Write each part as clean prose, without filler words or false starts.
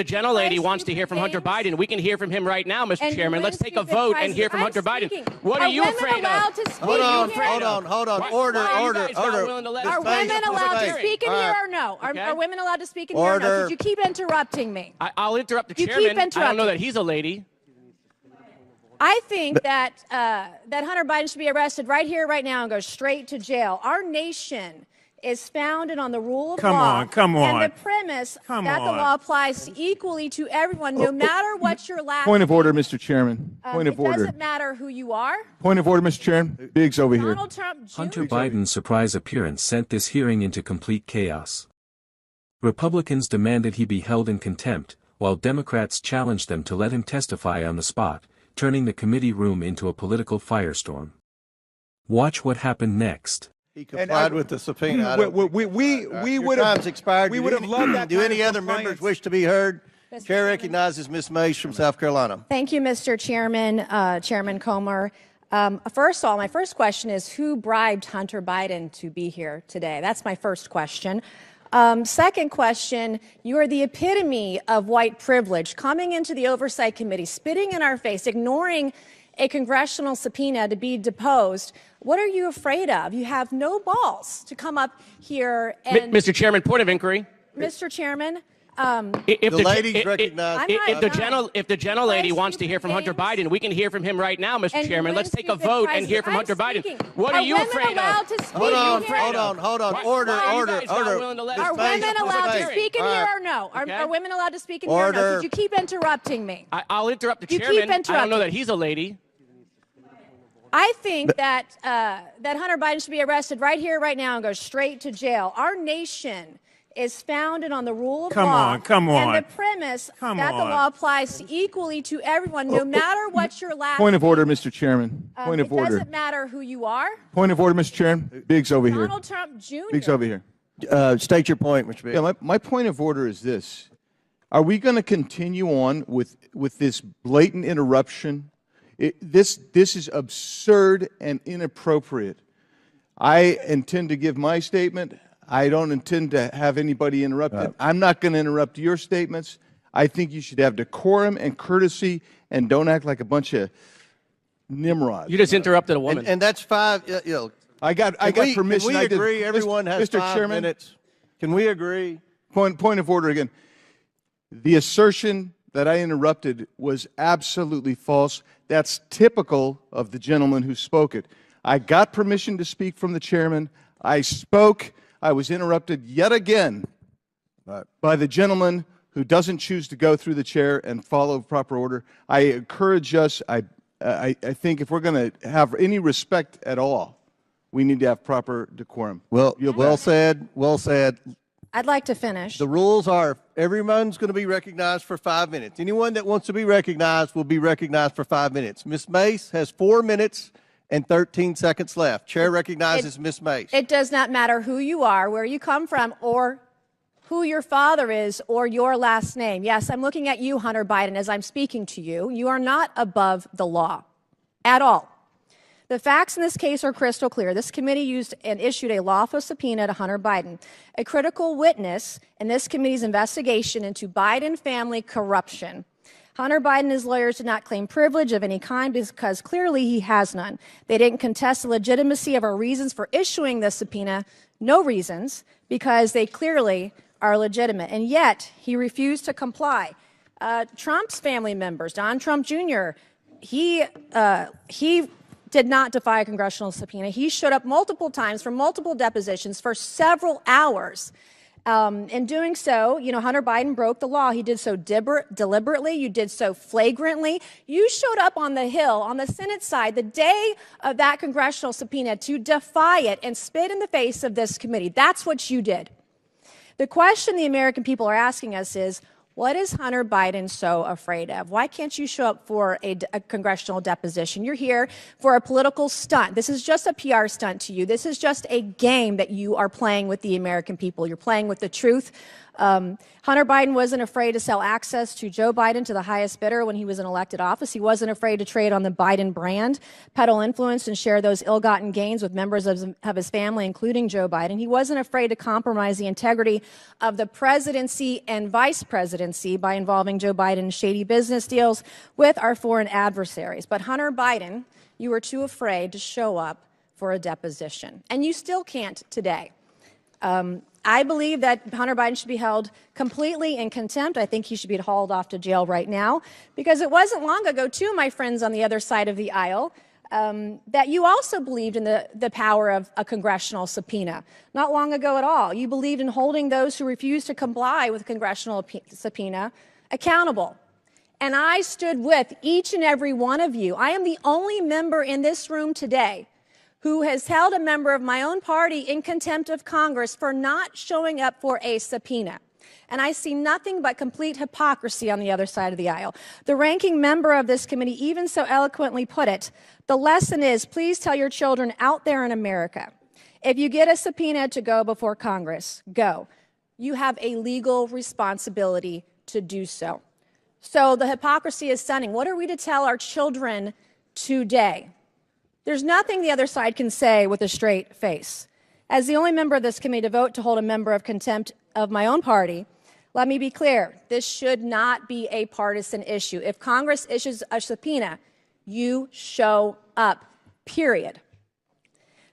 gentle lady wants to hear from Hunter Biden, we can hear from him right now, Mr. Chairman. Let's take a vote and hear from Hunter Biden. What are you afraid of? Hold on. Order. Are women allowed to speak in here or no? Are women allowed to speak in here or no? Because you keep interrupting me. I'll interrupt the chairman. I don't know that he's a lady. I think that that Hunter Biden should be arrested right here, right now, and go straight to jail. Our nation is founded on the rule of law. Come on. And the premise that the law applies equally to everyone, no matter what your last Point of order, Mr. Chairman. Point of order. It doesn't matter who you are. Point of order, Mr. Chairman. Biggs over here. Donald Trump Jr. Hunter Biden's surprise appearance sent this hearing into complete chaos. Republicans demanded he be held in contempt, while Democrats challenged them to let him testify on the spot, turning the committee room into a political firestorm. Watch what happened next. He complied with the subpoena. We would have expired. We would have loved that. Do any other members wish to be heard? Chair recognizes Ms. Mace from South Carolina. Thank you, Mr. Chairman, Chairman Comer. First of all, my first question is, who bribed Hunter Biden to be here today? That's my first question. Second question, you are the epitome of white privilege, coming into the Oversight Committee, spitting in our face, ignoring a congressional subpoena to be deposed. What are you afraid of? You have no balls to come up here and... Mr. Chairman, point of inquiry. Mr. Chairman, if the gentle lady wants to hear from Hunter Biden, we can hear from him right now, Mr. Chairman. Let's take a vote and hear from Hunter Biden. What are you afraid of? Hold on. Order. Are women allowed to speak in here or no? Are women allowed to speak in here or no? Because you keep interrupting me. I'll interrupt the chairman. I don't know that he's a lady. I think that that Hunter Biden should be arrested right here, right now, and go straight to jail. Our nation is founded on the rule of law. Come on. And the premise that the law applies equally to everyone, no matter what your last Point of order, Mr. Chairman. Point of order. It doesn't matter who you are. Point of order, Mr. Chairman. Biggs over here. Donald Trump Jr. Biggs over here. State your point, Mr. Biggs. Yeah, my point of order is this. Are we going to continue on with this blatant interruption? This is absurd and inappropriate. I intend to give my statement. I don't intend to have anybody interrupted. I'm not going to interrupt your statements. I think you should have decorum and courtesy and don't act like a bunch of nimrods. You just interrupted a woman. And that's five. I got permission. Can we agree? Everyone has Mr. 5 Chairman, minutes. Can we agree? Point of order again. The assertion that I interrupted was absolutely false. That's typical of the gentleman who spoke it. I got permission to speak from the chairman. I spoke. I was interrupted yet again by the gentleman who doesn't choose to go through the chair and follow proper order. I encourage us. I think if we're going to have any respect at all, we need to have proper decorum. Well said. Well said. I'd like to finish. The rules are everyone's going to be recognized for 5 minutes. Anyone that wants to be recognized will be recognized for 5 minutes. Ms. Mace has 4 minutes and 13 seconds left. Chair recognizes Ms. Mace. It does not matter who you are, where you come from, or who your father is, or your last name. Yes, I'm looking at you, Hunter Biden, as I'm speaking to you. You are not above the law at all. The facts in this case are crystal clear. This committee used and issued a lawful subpoena to Hunter Biden, a critical witness in this committee's investigation into Biden family corruption. Hunter Biden and his lawyers did not claim privilege of any kind because clearly he has none. They didn't contest the legitimacy of our reasons for issuing this subpoena, no reasons, because they clearly are legitimate. And yet he refused to comply. Trump's family members, Don Trump Jr., he did not defy a congressional subpoena. He showed up multiple times for multiple depositions for several hours. In doing so, Hunter Biden broke the law. He did so deliberately. You did so flagrantly. You showed up on the Hill, on the Senate side, the day of that congressional subpoena to defy it and spit in the face of this committee. That's what you did. The question the American people are asking us is, what is Hunter Biden so afraid of? Why can't you show up for a congressional deposition? You're here for a political stunt. This is just a PR stunt to you. This is just a game that you are playing with the American people. You're playing with the truth Hunter Biden wasn't afraid to sell access to Joe Biden to the highest bidder when he was in elected office. He wasn't afraid to trade on the Biden brand, peddle influence, and share those ill-gotten gains with members of his family, including Joe Biden. He wasn't afraid to compromise the integrity of the presidency and vice presidency by involving Joe Biden in shady business deals with our foreign adversaries. But Hunter Biden, you were too afraid to show up for a deposition, and you still can't today. I believe that Hunter Biden should be held completely in contempt. I think he should be hauled off to jail right now, because it wasn't long ago, too, my friends on the other side of the aisle, that you also believed in the power of a congressional subpoena. Not long ago at all. You believed in holding those who refuse to comply with a congressional subpoena accountable. And I stood with each and every one of you. I am the only member in this room today who has held a member of my own party in contempt of Congress for not showing up for a subpoena. And I see nothing but complete hypocrisy on the other side of the aisle. The ranking member of this committee even so eloquently put it, the lesson is, please tell your children out there in America, if you get a subpoena to go before Congress, go. You have a legal responsibility to do so. So the hypocrisy is stunning. What are we to tell our children today? There's nothing the other side can say with a straight face. As the only member of this committee to vote to hold a member of contempt of my own party, let me be clear, this should not be a partisan issue. If Congress issues a subpoena, you show up, period.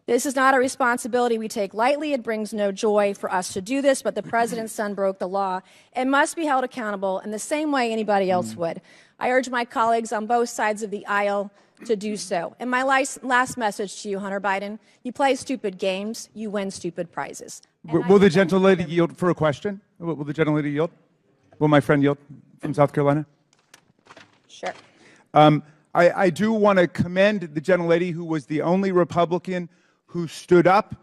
This is not a responsibility we take lightly. It brings no joy for us to do this, but the president's son broke the law and must be held accountable in the same way anybody else would. I urge my colleagues on both sides of the aisle to do so. And my last message to you, Hunter Biden, you play stupid games, you win stupid prizes. Will the gentlelady yield for a question? Will the gentlelady yield? Will my friend yield from South Carolina? Sure. I do want to commend the gentlelady who was the only Republican who stood up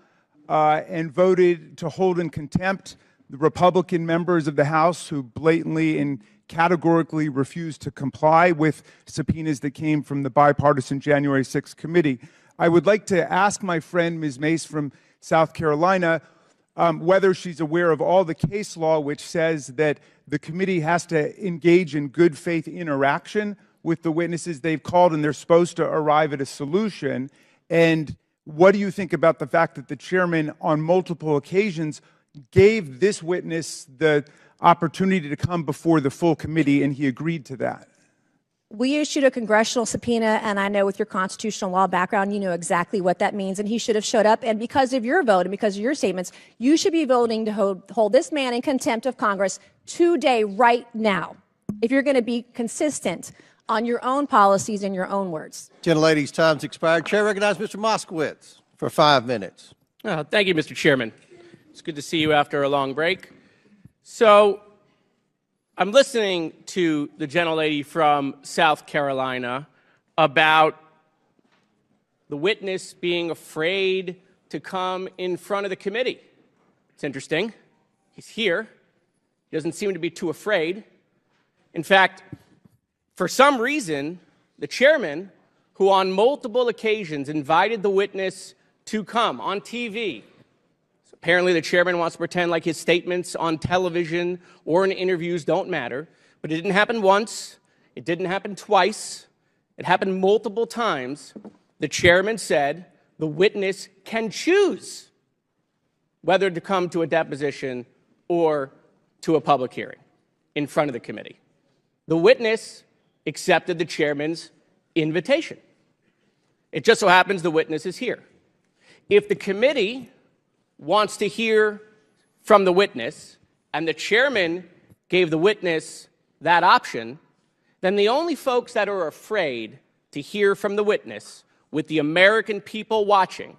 and voted to hold in contempt the Republican members of the House who blatantly and categorically refused to comply with subpoenas that came from the bipartisan January 6th committee. I would like to ask my friend, Ms. Mace from South Carolina, whether she's aware of all the case law which says that the committee has to engage in good faith interaction with the witnesses they've called, and they're supposed to arrive at a solution. And what do you think about the fact that the chairman on multiple occasions gave this witness the opportunity to come before the full committee, and he agreed to that? We issued a congressional subpoena, and I know with your constitutional law background, you know exactly what that means, and he should have showed up. And because of your vote and because of your statements, you should be voting to hold this man in contempt of Congress today, right now, if you're going to be consistent on your own policies and your own words. Gentlelady's time's expired. Chair recognizes Mr. Moskowitz for 5 minutes. Thank you, Mr. Chairman. It's good to see you after a long break. So I'm listening to the gentlelady from South Carolina about the witness being afraid to come in front of the committee. It's interesting. He's here. He doesn't seem to be too afraid. In fact, for some reason, the chairman, who on multiple occasions invited the witness to come on TV, apparently the chairman wants to pretend like his statements on television or in interviews don't matter, but it didn't happen once, it didn't happen twice, it happened multiple times. The chairman said the witness can choose whether to come to a deposition or to a public hearing in front of the committee. The witness accepted the chairman's invitation. It just so happens the witness is here. If the committee wants to hear from the witness, and the chairman gave the witness that option, then the only folks that are afraid to hear from the witness with the American people watching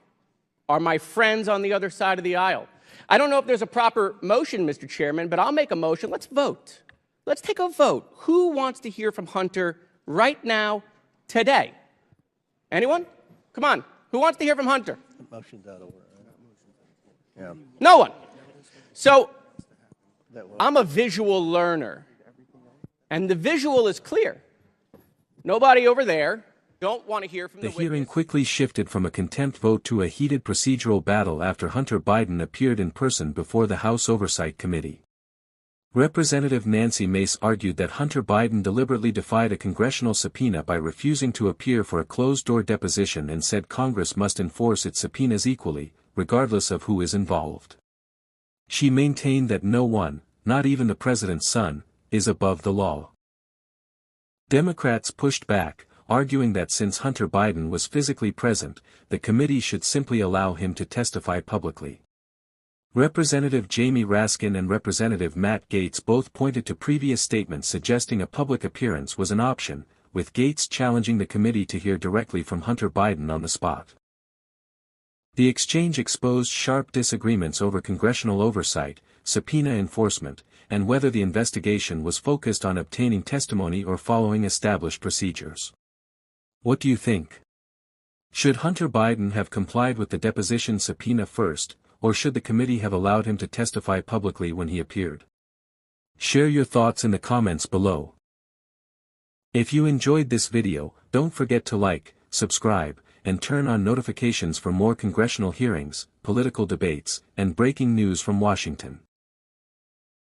are my friends on the other side of the aisle. I don't know if there's a proper motion, Mr. Chairman, but I'll make a motion. Let's vote. Let's take a vote. Who wants to hear from Hunter right now, today? Anyone? Come on. Who wants to hear from Hunter? Motion's out of order. Yeah. No one. So I'm a visual learner, and the visual is clear. Nobody over there don't want to hear from the witness. The hearing quickly shifted from a contempt vote to a heated procedural battle after Hunter Biden appeared in person before the House Oversight Committee. Representative Nancy Mace argued that Hunter Biden deliberately defied a congressional subpoena by refusing to appear for a closed-door deposition and said Congress must enforce its subpoenas equally, regardless of who is involved. She maintained that no one, not even the president's son, is above the law. Democrats pushed back, arguing that since Hunter Biden was physically present, the committee should simply allow him to testify publicly. Representative Jamie Raskin and Representative Matt Gaetz both pointed to previous statements suggesting a public appearance was an option, with Gaetz challenging the committee to hear directly from Hunter Biden on the spot. The exchange exposed sharp disagreements over congressional oversight, subpoena enforcement, and whether the investigation was focused on obtaining testimony or following established procedures. What do you think? Should Hunter Biden have complied with the deposition subpoena first, or should the committee have allowed him to testify publicly when he appeared? Share your thoughts in the comments below. If you enjoyed this video, don't forget to like, subscribe, and turn on notifications for more congressional hearings, political debates, and breaking news from Washington.